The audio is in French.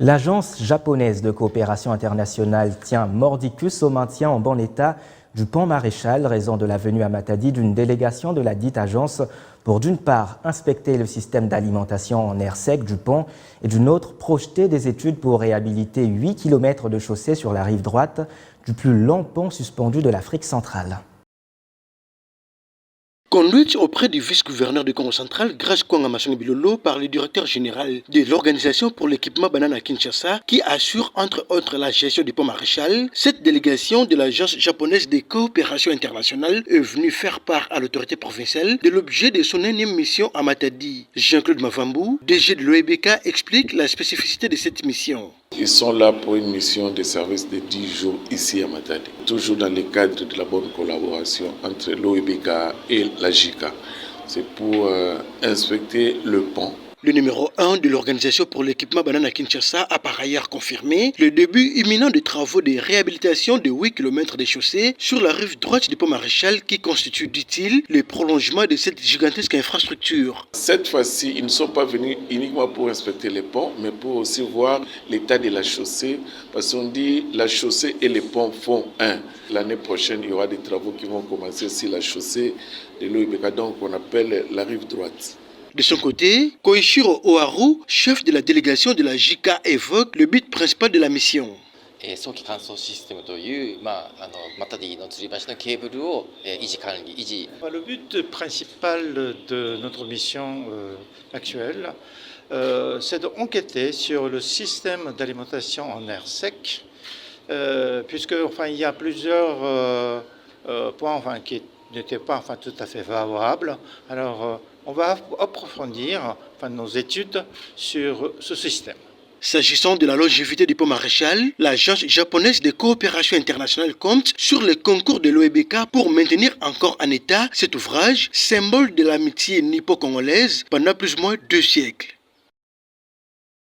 L'agence japonaise de coopération internationale tient mordicus au maintien en bon état du pont Maréchal, raison de la venue à Matadi d'une délégation de la dite agence pour d'une part inspecter le système d'alimentation en air sec du pont et d'une autre projeter des études pour réhabiliter 8 km de chaussée sur la rive droite du plus long pont suspendu de l'Afrique centrale. Conduite auprès du vice-gouverneur du Congo central, Grace Kwanga Massangi Bilolo, par le directeur général de l'Organisation pour l'équipement banane à Kinshasa, qui assure entre autres la gestion du pont Maréchal, cette délégation de l'Agence japonaise de coopération internationale est venue faire part à l'autorité provinciale de l'objet de son énième mission à Matadi. Jean-Claude Mavambou, DG de l'OEBK, explique la spécificité de cette mission. Ils sont là pour une mission de service de 10 jours ici à Matadi, toujours dans le cadre de la bonne collaboration entre l'OEBK et la JICA. C'est pour inspecter le pont. Le numéro 1 de l'Organisation pour l'équipement banane à Kinshasa a par ailleurs confirmé le début imminent des travaux de réhabilitation de 8 km de chaussées sur la rive droite du pont Maréchal qui constitue, dit-il, le prolongement de cette gigantesque infrastructure. Cette fois-ci, ils ne sont pas venus uniquement pour inspecter les ponts, mais pour aussi voir l'état de la chaussée, parce qu'on dit la chaussée et les ponts font un. L'année prochaine, il y aura des travaux qui vont commencer sur la chaussée de l'OIBK, donc on appelle la rive droite. De son côté, Koichiro Oharu, chef de la délégation de la JICA, évoque le but principal de la mission. Le but principal de notre mission actuelle, c'est d'enquêter sur le système d'alimentation en air sec, puisque il y a plusieurs points qui n'étaient pas tout à fait favorables. Alors, on va approfondir nos études sur ce système. S'agissant de la longévité du pont Maréchal, l'agence japonaise de coopération internationale compte sur le concours de l'OEBK pour maintenir encore en état cet ouvrage, symbole de l'amitié nippo-congolaise pendant plus ou moins 2 siècles.